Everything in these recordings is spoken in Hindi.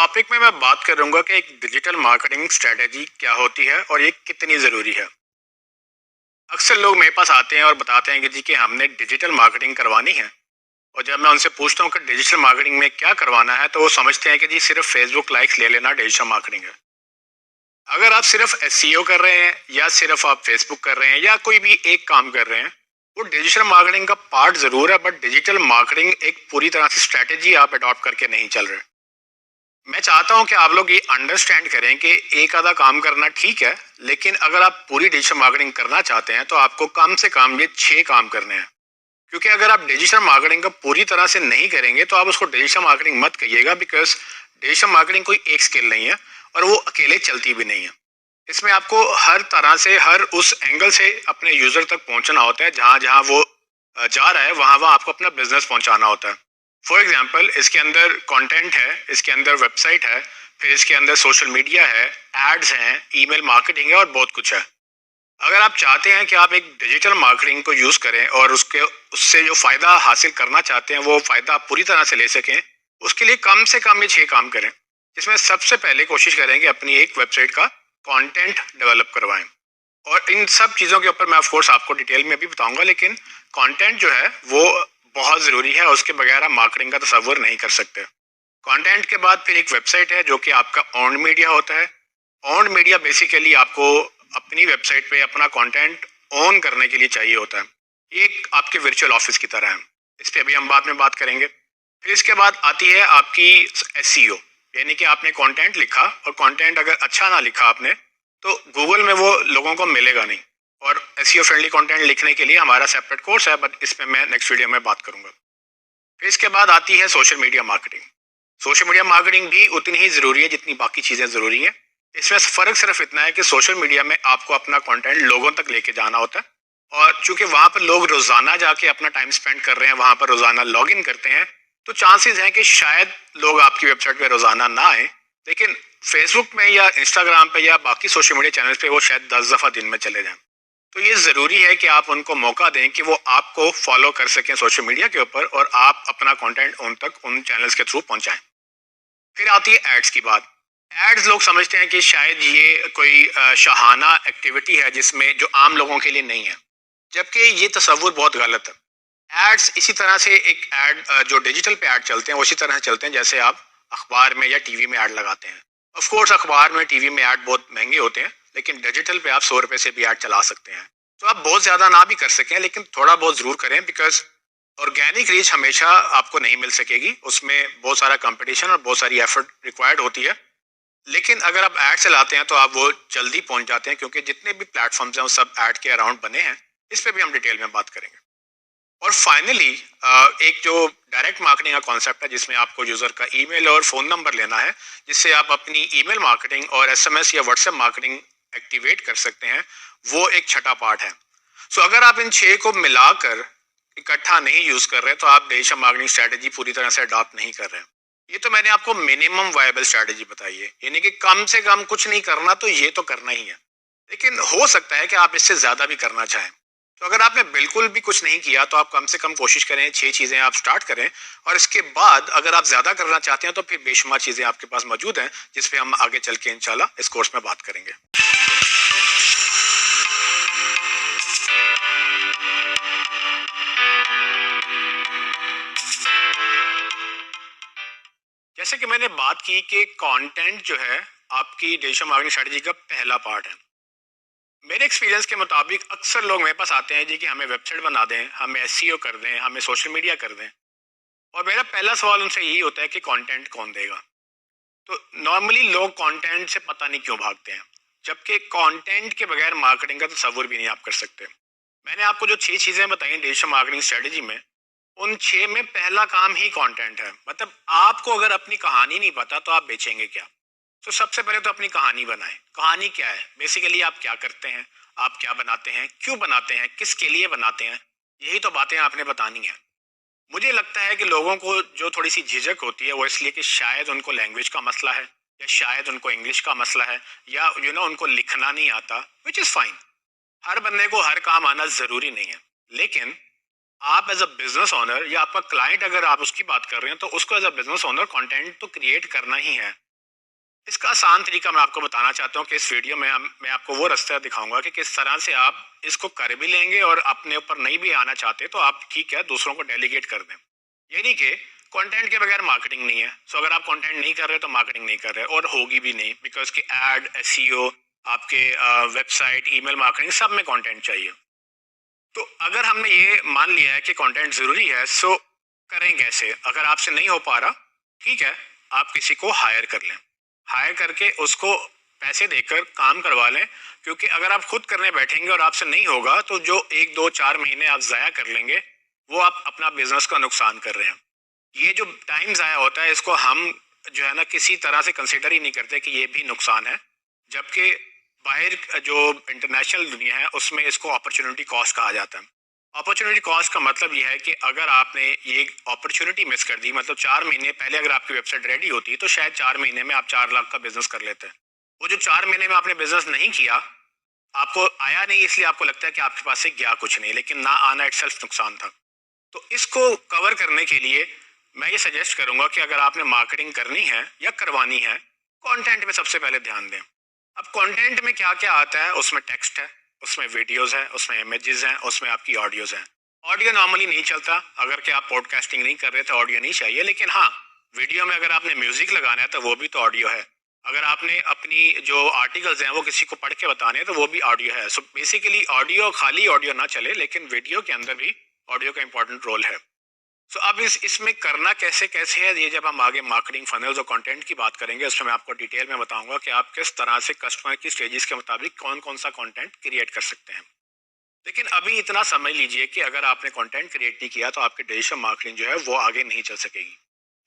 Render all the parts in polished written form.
टॉपिक में मैं बात करूंगा कि एक डिजिटल मार्केटिंग स्ट्रेटेजी क्या होती है और ये कितनी ज़रूरी है। अक्सर लोग मेरे पास आते हैं और बताते हैं कि जी कि हमने डिजिटल मार्केटिंग करवानी है। और जब मैं उनसे पूछता हूँ कि डिजिटल मार्केटिंग में क्या करवाना है तो वो समझते हैं कि जी सिर्फ फेसबुक लाइक्स ले लेना डिजिटल मार्केटिंग है। अगर आप सिर्फ एसईओ कर रहे हैं या सिर्फ आप फेसबुक कर रहे हैं या कोई भी एक काम कर रहे हैं, वो डिजिटल मार्केटिंग का पार्ट ज़रूर है, बट डिजिटल मार्केटिंग एक पूरी तरह से स्ट्रेटेजी आप अडॉप्ट करके नहीं चल रहे। मैं चाहता हूं कि आप लोग ये अंडरस्टैंड करें कि एक आधा काम करना ठीक है, लेकिन अगर आप पूरी डिजिटल मार्केटिंग करना चाहते हैं तो आपको कम से कम ये 6 काम करने हैं। क्योंकि अगर आप डिजिटल मार्केटिंग का पूरी तरह से नहीं करेंगे तो आप उसको डिजिटल मार्केटिंग मत कहिएगा, बिकॉज डिजिटल मार्केटिंग कोई एक स्किल नहीं है और वो अकेले चलती भी नहीं है। इसमें आपको हर तरह से, हर उस एंगल से अपने यूजर तक पहुंचना होता है। जहां जहां वो जा रहा है वहां वहां आपको अपना बिजनेस पहुंचाना होता है। फॉर एग्जाम्पल, इसके अंदर कंटेंट है, इसके अंदर वेबसाइट है, फिर इसके अंदर सोशल मीडिया है, एड्स हैं, ईमेल मार्केटिंग है और बहुत कुछ है। अगर आप चाहते हैं कि आप एक डिजिटल मार्केटिंग को यूज करें और उसके उससे जो फायदा हासिल करना चाहते हैं वो फायदा आप पूरी तरह से ले सकें, उसके लिए कम से कम ये 6 काम करें। जिसमें सबसे पहले कोशिश करें कि अपनी एक वेबसाइट का कंटेंट डेवलप करवाएं। और इन सब चीज़ों के ऊपर मैं ऑफ कोर्स आपको डिटेल में भी बताऊंगा, लेकिन कंटेंट जो है वो बहुत ज़रूरी है। उसके बगैर आप मार्केटिंग का तस्वर नहीं कर सकते। कंटेंट के बाद फिर एक वेबसाइट है जो कि आपका ऑन मीडिया होता है। ऑन मीडिया बेसिकली आपको अपनी वेबसाइट पे अपना कंटेंट ऑन करने के लिए चाहिए होता है। ये एक आपके वर्चुअल ऑफिस की तरह है। इस पर अभी हम बाद में बात करेंगे। फिर इसके बाद आती है आपकी एसईओ, यानी कि आपने कंटेंट लिखा और कंटेंट अगर अच्छा ना लिखा आपने तो गूगल में वो लोगों को मिलेगा नहीं। और एसईओ फ्रेंडली कंटेंट लिखने के लिए हमारा सेपरेट कोर्स है, बट इसमें मैं नेक्स्ट वीडियो में बात करूंगा। फिर इसके बाद आती है social media marketing. Social media marketing भी उतनी ही ज़रूरी है जितनी बाकी चीज़ें ज़रूरी हैं। इसमें फ़र्क सिर्फ इतना है कि सोशल मीडिया में आपको अपना कंटेंट लोगों तक लेके जाना होता है। और चूंकि वहाँ पर लोग रोज़ाना जाके अपना टाइम स्पेंड कर रहे हैं, वहाँ पर रोज़ाना लॉग इन करते हैं, तो चांसेस हैं कि शायद लोग आपकी वेबसाइट पे रोज़ाना ना आए। लेकिन फेसबुक में या इंस्टाग्राम पे या बाकी सोशल मीडिया चैनल पे वो शायद 10 दफ़ा दिन में चले जाएं। तो ये ज़रूरी है कि आप उनको मौका दें कि वो आपको फॉलो कर सकें सोशल मीडिया के ऊपर और आप अपना कंटेंट उन तक उन चैनल्स के थ्रू पहुंचाएं। फिर आती है एड्स की बात। एड्स लोग समझते हैं कि शायद ये कोई शाहाना एक्टिविटी है जिसमें जो आम लोगों के लिए नहीं है, जबकि ये तस्वुर बहुत गलत है। एड्स इसी तरह से एक एड जो डिजिटल पे ऐड चलते हैं उसी तरह से चलते हैं जैसे आप अखबार में या टीवी में ऐड लगाते हैं। ऑफ कोर्स अखबार में, टीवी में ऐड बहुत महंगे होते हैं, लेकिन डिजिटल पे आप 100 रुपए से भी ऐड चला सकते हैं। तो आप बहुत ज़्यादा ना भी कर सकें, लेकिन थोड़ा बहुत ज़रूर करें, बिकॉज ऑर्गेनिक रीच हमेशा आपको नहीं मिल सकेगी। उसमें बहुत सारा कंपटीशन और बहुत सारी एफर्ट रिक्वायर्ड होती है। लेकिन अगर आप ऐड चलाते हैं तो आप वो जल्दी पहुंच जाते हैं, क्योंकि जितने भी प्लेटफॉर्म्स हैं वो सब ऐड के अराउंड बने हैं। इस पे भी हम डिटेल में बात करेंगे। और फाइनली एक जो डायरेक्ट मार्केटिंग का कॉन्सेप्ट है जिसमें आपको यूजर का ईमेल और फोन नंबर लेना है, जिससे आप अपनी ईमेल मार्केटिंग और एसएमएस या व्हाट्सएप मार्केटिंग एक्टिवेट कर सकते हैं, वो एक छठा पार्ट है। सो अगर आप इन 6 को मिलाकर इकट्ठा नहीं यूज कर रहे तो आप डिजिटल मार्केटिंग स्ट्रेटेजी पूरी तरह से अडॉप्ट नहीं कर रहे हैं। ये तो मैंने आपको मिनिमम वायबल स्ट्रेटेजी बताई है, यानी कि कम से कम कुछ नहीं करना तो ये तो करना ही है। लेकिन हो सकता है कि आप इससे ज्यादा भी करना चाहें। तो अगर आपने बिल्कुल भी कुछ नहीं किया तो आप कम से कम कोशिश करें 6 चीजें आप स्टार्ट करें। और इसके बाद अगर आप ज्यादा करना चाहते हैं तो फिर बेशुमार चीजें आपके पास मौजूद हैं, जिस पे हम आगे चल के इंशाल्लाह इस कोर्स में बात करेंगे। जैसे कि मैंने बात की कि कंटेंट जो है आपकी डिजिटल मार्केटिंग स्ट्रेटजी का पहला पार्ट है। मेरे एक्सपीरियंस के मुताबिक अक्सर लोग मेरे पास आते हैं जी कि हमें वेबसाइट बना दें, हमें एसईओ कर दें, हमें सोशल मीडिया कर दें। और मेरा पहला सवाल उनसे यही होता है कि कंटेंट कौन देगा। तो नॉर्मली लोग कंटेंट से पता नहीं क्यों भागते हैं, जबकि कंटेंट के बगैर मार्केटिंग का तस्वर भी नहीं आप कर सकते। मैंने आपको जो 6 चीज़ें बताई डिजिटल मार्केटिंग स्ट्रेटजी में, उन 6 में पहला काम ही कंटेंट है। मतलब आपको अगर अपनी कहानी नहीं पता तो आप बेचेंगे क्या। तो सबसे पहले तो अपनी कहानी बनाएं। कहानी क्या है, बेसिकली आप क्या करते हैं, आप क्या बनाते हैं, क्यों बनाते हैं, किसके लिए बनाते हैं, यही तो बातें आपने बतानी है। मुझे लगता है कि लोगों को जो थोड़ी सी झिझक होती है वो इसलिए कि शायद उनको लैंग्वेज का मसला है, या शायद उनको इंग्लिश का मसला है, या उनको लिखना नहीं आता, विच इज़ फाइन। हर बंदे को हर काम आना ज़रूरी नहीं है। लेकिन आप एज अ बिजनेस ओनर या आपका क्लाइंट अगर आप उसकी बात कर रहे हैं तो उसको as a business owner content तो क्रिएट करना ही है। इसका आसान तरीका मैं आपको बताना चाहता हूँ कि इस वीडियो में मैं आपको वो रास्ता दिखाऊंगा कि किस तरह से आप इसको कर भी लेंगे, और अपने ऊपर नहीं भी आना चाहते तो आप ठीक है दूसरों को डेलीगेट कर दें। यानी कि कंटेंट के बगैर मार्केटिंग नहीं है। सो अगर आप कंटेंट नहीं कर रहे तो मार्केटिंग नहीं कर रहे, और होगी भी नहीं, बिकॉज कि एड, एसईओ, आपके वेबसाइट, ईमेल मार्केटिंग, सब में कंटेंट चाहिए। तो अगर हमने ये मान लिया है कि कंटेंट जरूरी है, सो करें कैसे? अगर आपसे नहीं हो पा रहा, ठीक है, आप किसी को हायर कर लें। हायर करके उसको पैसे देकर काम करवा लें, क्योंकि अगर आप खुद करने बैठेंगे और आपसे नहीं होगा तो जो 1 2 4 महीने आप ज़ाया कर लेंगे, वो आप अपना बिजनेस का नुकसान कर रहे हैं। ये जो टाइम ज़ाया होता है, इसको हम जो है ना किसी तरह से कंसिडर ही नहीं करते कि ये भी नुकसान है। जबकि बाहर जो इंटरनेशनल दुनिया है उसमें इसको अपॉर्चुनिटी कॉस्ट कहा जाता है। अपॉर्चुनिटी कॉस्ट का मतलब यह है कि अगर आपने ये अपॉर्चुनिटी मिस कर दी, मतलब 4 महीने पहले अगर आपकी वेबसाइट रेडी होती तो शायद 4 महीने में आप 4 लाख का बिजनेस कर लेते हैं। वो जो 4 महीने में आपने बिजनेस नहीं किया, आपको आया नहीं, इसलिए आपको लगता है कि आपके पास से गया कुछ नहीं, लेकिन ना आना इटसेल्फ नुकसान था। तो इसको कवर करने के लिए मैं ये सजेस्ट करूंगा कि अगर आपने मार्केटिंग करनी है या करवानी है, कंटेंट में सबसे पहले ध्यान दें। अब कंटेंट में क्या क्या आता है? उसमें टेक्स्ट है, उसमें वीडियोस हैं, उसमें इमेजेस हैं, उसमें आपकी ऑडियोज हैं। ऑडियो नॉर्मली नहीं चलता, अगर कि आप पॉडकास्टिंग नहीं कर रहे तो ऑडियो नहीं चाहिए, लेकिन हाँ, वीडियो में अगर आपने म्यूजिक लगाना है तो वो भी तो ऑडियो है। अगर आपने अपनी जो आर्टिकल्स हैं वो किसी को पढ़ के बताने हैं तो वो भी ऑडियो है। सो बेसिकली ऑडियो, खाली ऑडियो ना चले, लेकिन वीडियो के अंदर भी ऑडियो का इंपॉर्टेंट रोल है। सो अब इसमें करना कैसे कैसे है, ये जब हम आगे मार्केटिंग फनल्स और कंटेंट की बात करेंगे उसमें मैं आपको डिटेल में बताऊंगा कि आप किस तरह से कस्टमर की स्टेजेस के मुताबिक कौन कौन सा कंटेंट क्रिएट कर सकते हैं। लेकिन अभी इतना समझ लीजिए कि अगर आपने कंटेंट क्रिएट नहीं किया तो आपकी डिजिटल मार्केटिंग जो है वो आगे नहीं चल सकेगी।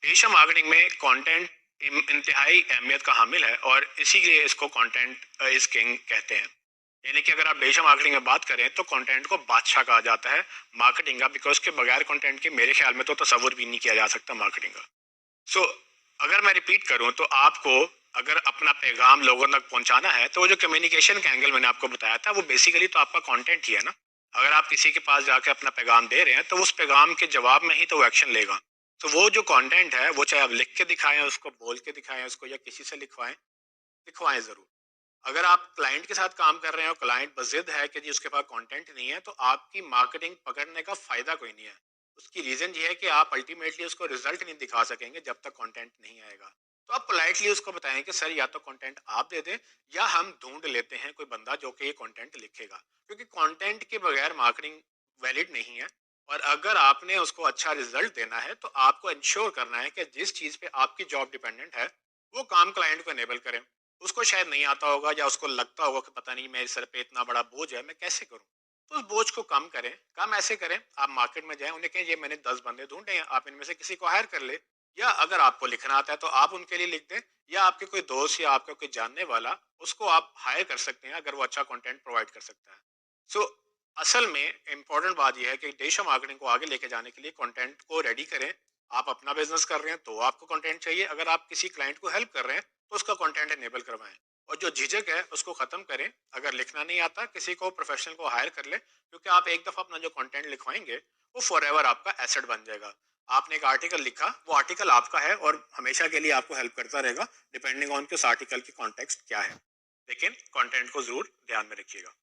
डिजिटल मार्केटिंग में कंटेंट इंतहाई अहमियत का हामिल है, और इसीलिए इसको कंटेंट इज किंग कहते हैं। यानी कि अगर आप डिजिटल मार्केटिंग में बात करें तो कंटेंट को बादशाह कहा जाता है मार्केटिंग का, बिकॉज के बगैर कंटेंट के मेरे ख्याल में तो तस्वुर भी नहीं किया जा सकता मार्केटिंग का। सो अगर मैं रिपीट करूं तो आपको अगर अपना पैगाम लोगों तक पहुंचाना है तो वो जो कम्युनिकेशन का एंगल मैंने आपको बताया था वो बेसिकली तो आपका कंटेंट ही है ना। अगर आप किसी के पास जाके अपना पैगाम दे रहे हैं तो उस पैगाम के जवाब में ही तो वो एक्शन लेगा। तो वो जो कंटेंट है वो चाहे आप लिख के दिखाएं, उसको बोल के दिखाएं उसको, या किसी से लिखवाएं, दिखवाएं जरूर। अगर आप क्लाइंट के साथ काम कर रहे हो, क्लाइंट बजिद है कि जी उसके पास कंटेंट नहीं है, तो आपकी मार्केटिंग पकड़ने का फायदा कोई नहीं है। उसकी रीजन ये है कि आप अल्टीमेटली उसको रिजल्ट नहीं दिखा सकेंगे जब तक कंटेंट नहीं आएगा। तो आप पोलाइटली उसको बताएं कि सर या तो कंटेंट आप दे दें, या हम ढूंढ लेते हैं कोई बंदा जो कि ये कंटेंट लिखेगा, क्योंकि कंटेंट के बगैर मार्केटिंग वैलिड नहीं है। और अगर आपने उसको अच्छा रिजल्ट देना है तो आपको इंश्योर करना है कि जिस चीज पे आपकी जॉब डिपेंडेंट है वो काम क्लाइंट को एनेबल करें। उसको शायद नहीं आता होगा, या उसको लगता होगा कि पता नहीं मेरे सर पे इतना बड़ा बोझ है, मैं कैसे करूं। तो उस बोझ को कम करें। काम ऐसे करें, आप मार्केट में जाएं, उन्हें कहें ये मैंने 10 बंदे ढूंढे हैं, आप इनमें से किसी को हायर कर ले। या अगर आपको लिखना आता है तो आप उनके लिए लिख दें, या आपके कोई दोस्त या आपका कोई जानने वाला, उसको आप हायर कर सकते हैं अगर वो अच्छा कंटेंट प्रोवाइड कर सकता है। सो असल में इम्पोर्टेंट बात यह है कि डिजिटल मार्केटिंग को आगे लेके जाने के लिए कंटेंट को रेडी करें। आप अपना बिजनेस कर रहे हैं तो आपको कंटेंट चाहिए, अगर आप किसी क्लाइंट को हेल्प कर रहे हैं तो उसका कंटेंट एनेबल करवाएं। और जो झिझक है उसको खत्म करें। अगर लिखना नहीं आता, किसी को प्रोफेशनल को हायर कर ले, क्योंकि आप एक दफा अपना जो कंटेंट लिखवाएंगे वो फॉर एवर आपका एसेट बन जाएगा। आपने एक आर्टिकल लिखा, वो आर्टिकल आपका है और हमेशा के लिए आपको हेल्प करता रहेगा, डिपेंडिंग ऑन कि उस आर्टिकल की कॉन्टेक्स्ट क्या है। लेकिन कंटेंट को जरूर ध्यान में रखिएगा।